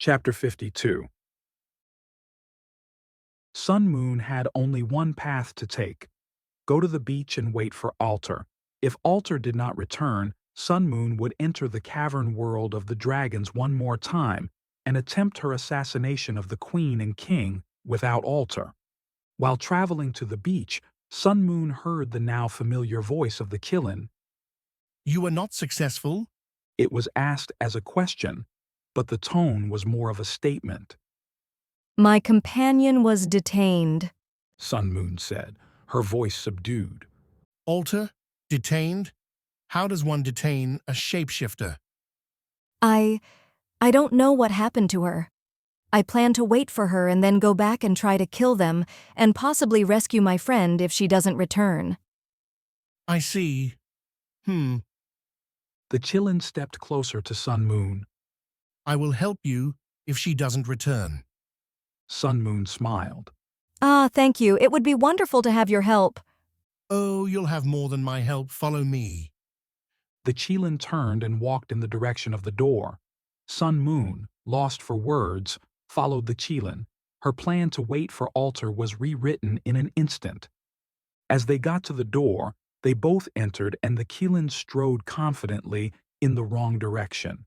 Chapter 52. Sun Moon had only one path to take. Go to the beach and wait for Alter. If Alter did not return, Sun Moon would enter the cavern world of the dragons one more time and attempt her assassination of the queen and king without Alter. While traveling to the beach, Sun Moon heard the now familiar voice of the Killin. You were not successful? It was asked as a question, but the tone was more of a statement. My companion was detained. Sun Moon said, her voice subdued. Alter? Detained? How does one detain a shapeshifter? I don't know what happened to her. I plan to wait for her and then go back and try to kill them and possibly rescue my friend if she doesn't return. I see. The Chillin stepped closer to Sun Moon. I will help you if she doesn't return. Sun Moon smiled. Thank you. It would be wonderful to have your help. Oh, you'll have more than my help. Follow me. The Chillin turned and walked in the direction of the door. Sun Moon, lost for words, followed the Chillin. Her plan to wait for Alter was rewritten in an instant. As they got to the door, they both entered and the Chillin strode confidently in the wrong direction.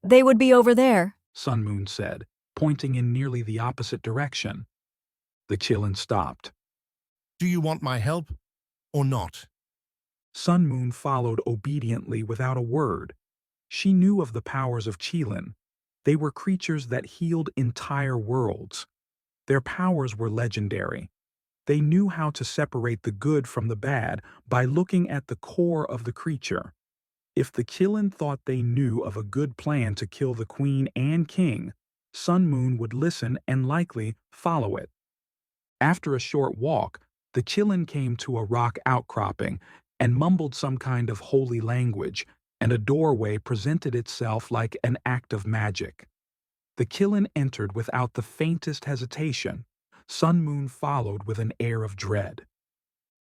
They would be over there, Sun Moon said, pointing in nearly the opposite direction. The Chillin stopped. Do you want my help or not? Sun Moon followed obediently without a word. She knew of the powers of Chillin. They were creatures that healed entire worlds. Their powers were legendary. They knew how to separate the good from the bad by looking at the core of the creature. If the Chillin thought they knew of a good plan to kill the queen and king, Sun Moon would listen and likely follow it. After a short walk, the Chillin came to a rock outcropping and mumbled some kind of holy language, and a doorway presented itself like an act of magic. The Chillin entered without the faintest hesitation. Sun Moon followed with an air of dread.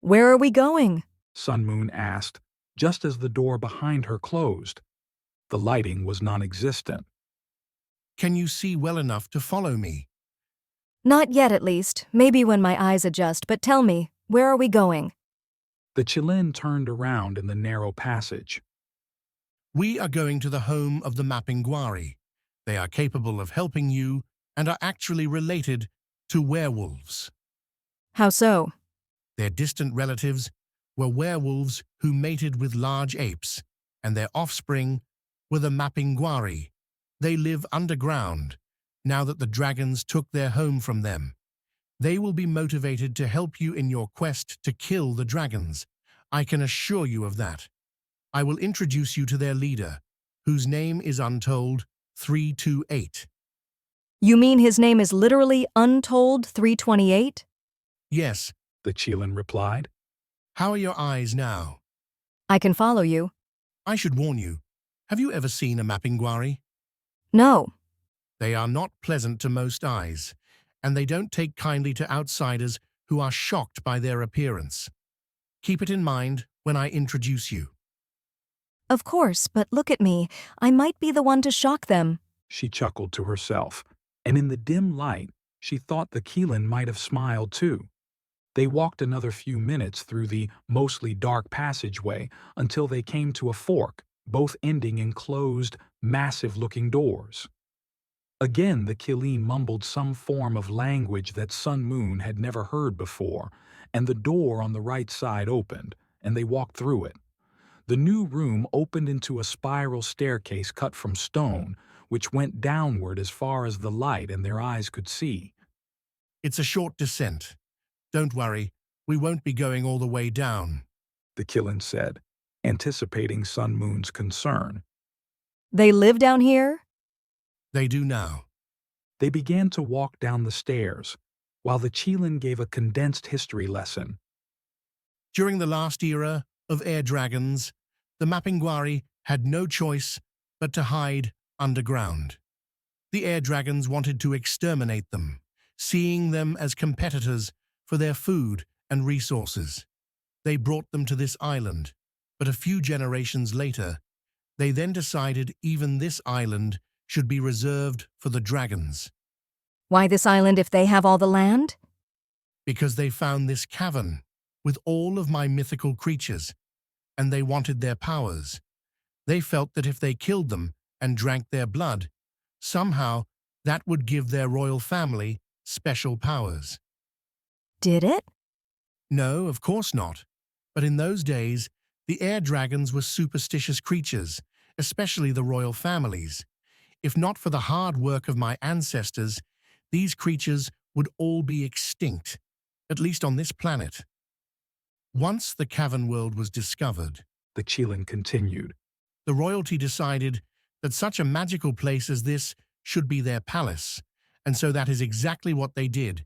Where are we going? Sun Moon asked, just as the door behind her closed. The lighting was non-existent. Can you see well enough to follow me? Not yet, at least. Maybe when my eyes adjust, but tell me, where are we going? The Chillin turned around in the narrow passage. We are going to the home of the mapinguari. They are capable of helping you and are actually related to werewolves. How so? Their distant relatives were werewolves who mated with large apes, and their offspring were the mapinguari. They live underground, now that the dragons took their home from them. They will be motivated to help you in your quest to kill the dragons. I can assure you of that. I will introduce you to their leader, whose name is Untold 328. You mean his name is literally Untold 328? Yes, The Chillin replied. how are your eyes now? I can follow you. I should warn you, have you ever seen a mapinguari? No. They are not pleasant to most eyes, and they don't take kindly to outsiders who are shocked by their appearance. Keep it in mind when I introduce you. Of course, but look at me. I might be the one to shock them. She chuckled to herself, and in the dim light, she thought the Chillin might have smiled too. They walked another few minutes through the mostly dark passageway until they came to a fork, both ending in closed, massive-looking doors. Again, the Chillin mumbled some form of language that Sun Moon had never heard before, and the door on the right side opened, and they walked through it. The new room opened into a spiral staircase cut from stone, which went downward as far as the light and their eyes could see. It's a short descent. Don't worry, we won't be going all the way down, The Chillin said, anticipating Sun Moon's concern. They live down here? They do now. They began to walk down the stairs, while the Chillin gave a condensed history lesson. During the last era of air dragons, the mapinguari had no choice but to hide underground. The air dragons wanted to exterminate them, seeing them as competitors for their food and resources. They brought them to this island, but a few generations later, they then decided even this island should be reserved for the dragons, Why this island if they have all the land? because they found this cavern with all of my mythical creatures, and they wanted their powers. They felt that if they killed them and drank their blood, somehow that would give their royal family special powers. Did it? No, of course not. But in those days, the air dragons were superstitious creatures, especially the royal families. If not for the hard work of my ancestors, these creatures would all be extinct, at least on this planet. Once the cavern world was discovered, The Qilin continued. the royalty decided that such a magical place as this should be their palace, and so that is exactly what they did.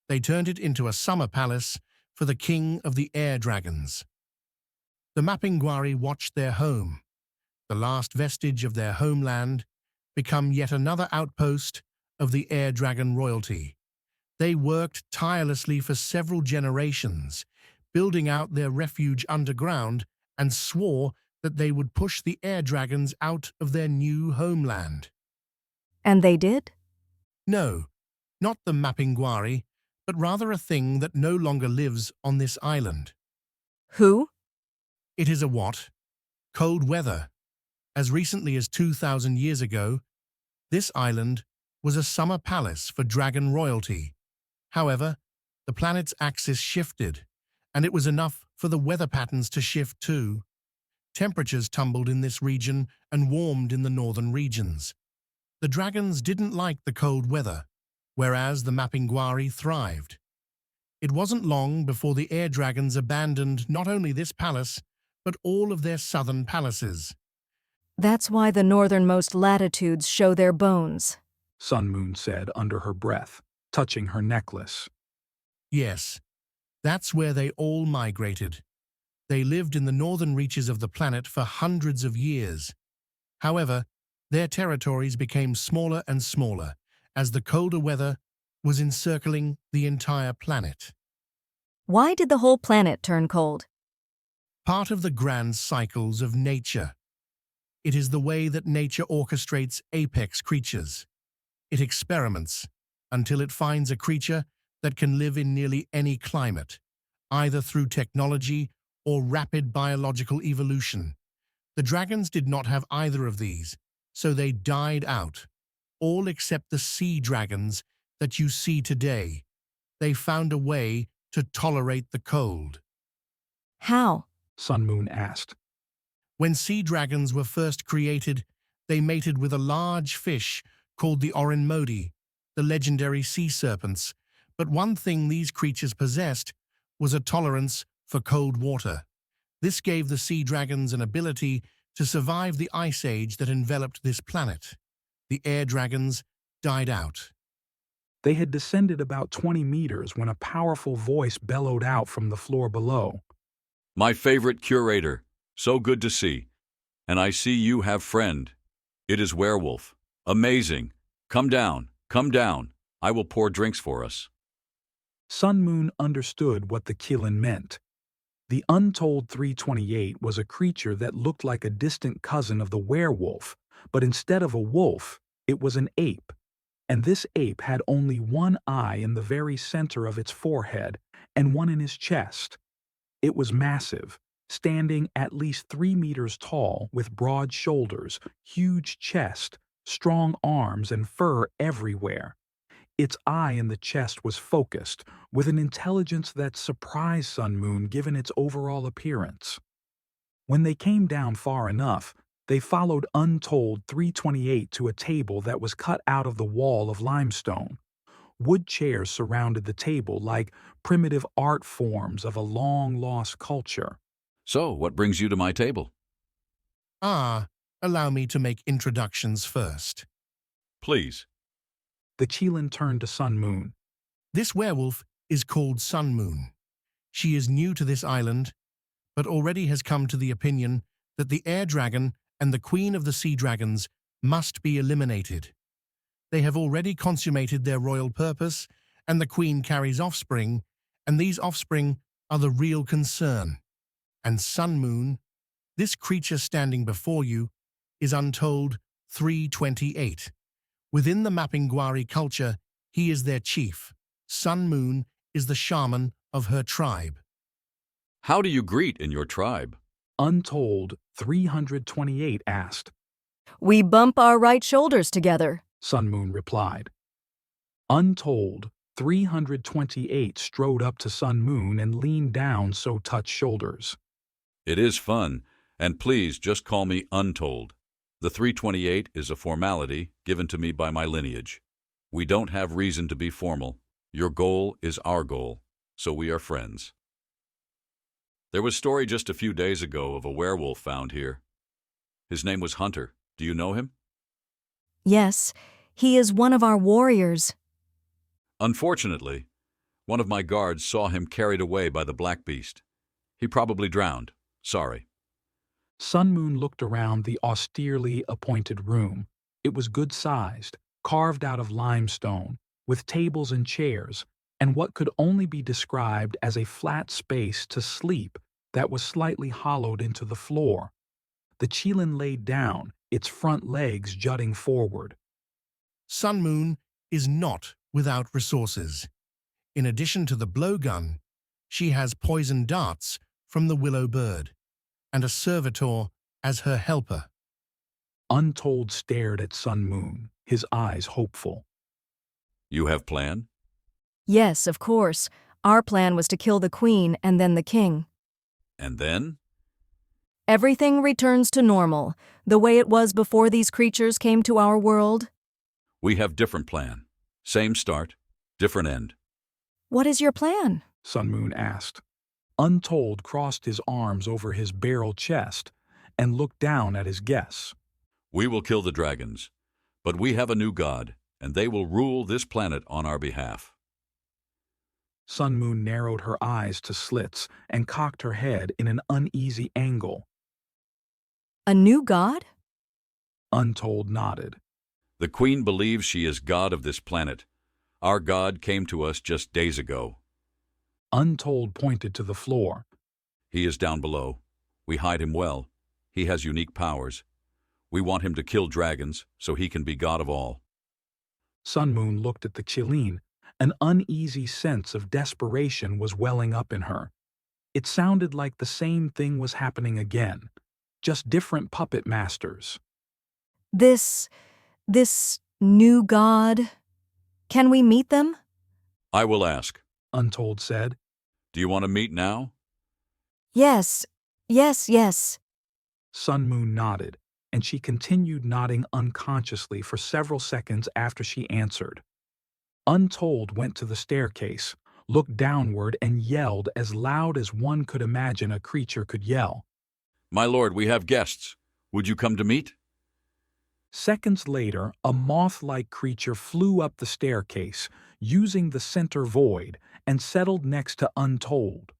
They turned it into a summer palace for the king of the air dragons. The mapinguari watched their home, the last vestige of their homeland, become yet another outpost of the air dragon royalty. They worked tirelessly for several generations, building out their refuge underground, and swore that they would push the air dragons out of their new homeland. And they did? No, not the mapinguari, but rather a thing that no longer lives on this island. Who? It is a what? Cold weather. As recently as 2,000 years ago, this island was a summer palace for dragon royalty. However, the planet's axis shifted, and it was enough for the weather patterns to shift too. Temperatures tumbled in this region and warmed in the northern regions. The dragons didn't like the cold weather, whereas the mapinguari thrived. It wasn't long before the air dragons abandoned not only this palace, but all of their southern palaces. That's why the northernmost latitudes show their bones. Sun Moon said under her breath, touching her necklace. Yes, that's where they all migrated. They lived in the northern reaches of the planet for hundreds of years. However, their territories became smaller and smaller as the colder weather was encircling the entire planet. Why did the whole planet turn cold? Part of the grand cycles of nature. It is the way that nature orchestrates apex creatures. It experiments until it finds a creature that can live in nearly any climate, either through technology or rapid biological evolution. The dragons did not have either of these, so they died out, all except the sea dragons that you see today. They found a way to tolerate the cold. How? Sun Moon asked. When sea dragons were first created, they mated with a large fish called the Orinmodi, the legendary sea serpents. But one thing these creatures possessed was a tolerance for cold water. This gave the sea dragons an ability to survive the ice age that enveloped this planet. The air dragons died out. They had descended about 20 meters when a powerful voice bellowed out from the floor below. My favorite curator, so good to see. And I see you have friend. It is werewolf. Amazing. Come down, I will pour drinks for us. Sun Moon understood what the Qilin meant. The untold 328 was a creature that looked like a distant cousin of the werewolf, but instead of a wolf, it was an ape. And this ape had only one eye in the very center of its forehead and one in his chest. It was massive, standing at least 3 meters tall with broad shoulders, huge chest, strong arms, and fur everywhere. Its eye in the chest was focused, with an intelligence that surprised Sun Moon given its overall appearance. When they came down far enough, they followed Untold 328 to a table that was cut out of the wall of limestone. Wood chairs surrounded the table like primitive art forms of a long-lost culture. So, what brings you to my table? Allow me to make introductions first. Please. The Qilin turned to Sun Moon. This werewolf is called Sun Moon. She is new to this island, but already has come to the opinion that the air dragon and the queen of the sea dragons must be eliminated. They have already consummated their royal purpose, and the queen carries offspring, and these offspring are the real concern. And Sun Moon, this creature standing before you, is Untold 328. Within the mapinguari culture, he is their chief. Sun Moon is the shaman of her tribe. How do you greet in your tribe? Untold 328 asked. We bump our right shoulders together. Sun Moon replied. Untold 328 strode up to Sun Moon and leaned down so touched shoulders. It is fun, and please just call me Untold. The 328 is a formality given to me by my lineage. We don't have reason to be formal. Your goal is our goal, so we are friends. There was a story just a few days ago of a werewolf found here. His name was Hunter. Do you know him? Yes, he is one of our warriors. Unfortunately, one of my guards saw him carried away by the black beast. He probably drowned. Sorry. Sun Moon looked around the austerely appointed room. It was good-sized, carved out of limestone, with tables and chairs, and what could only be described as a flat space to sleep that was slightly hollowed into the floor. The Qilin laid down, its front legs jutting forward. Sun Moon is not without resources. In addition to the blowgun, she has poison darts from the willow bird, and a servitor as her helper. Untold stared at Sun Moon, his eyes hopeful. You have plan? Yes, of course. Our plan was to kill the queen and then the king. And then? Everything returns to normal, the way it was before these creatures came to our world. We have different plan. Same start, different end. What is your plan? Sun Moon asked. Untold crossed his arms over his barrel chest and looked down at his guests. We will kill the dragons, but we have a new god, and they will rule this planet on our behalf. Sun Moon narrowed her eyes to slits and cocked her head in an uneasy angle. A new god? Untold nodded. The queen believes she is god of this planet. Our god came to us just days ago. Untold pointed to the floor. He is down below. We hide him well. He has unique powers. We want him to kill dragons so he can be god of all. Sun Moon looked at the Qilin. An uneasy sense of desperation was welling up in her. It sounded like the same thing was happening again, just different puppet masters. This new god. Can we meet them? I will ask. Untold said. Do you want to meet now? Yes. Sun Moon nodded, and she continued nodding unconsciously for several seconds after she answered. Untold went to the staircase, looked downward, and yelled as loud as one could imagine a creature could yell. My lord, we have guests. Would you come to meet? Seconds later, a moth-like creature flew up the staircase, using the center void, and settled next to Untold.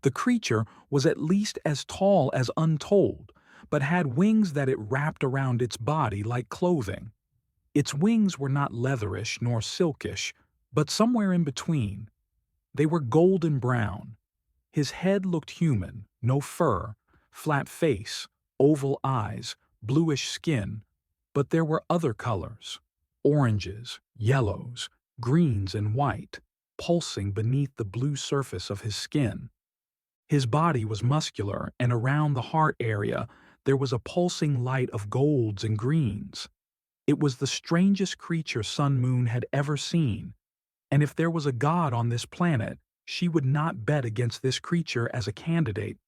The creature was at least as tall as Untold, but had wings that it wrapped around its body like clothing. Its wings were not leatherish nor silkish, but somewhere in between. They were golden brown. His head looked human, no fur, flat face, oval eyes, bluish skin, but there were other colors, oranges, yellows, greens, and white, pulsing beneath the blue surface of his skin. His body was muscular, and around the heart area there was a pulsing light of golds and greens. It was the strangest creature Sun Moon had ever seen, and if there was a god on this planet, she would not bet against this creature as a candidate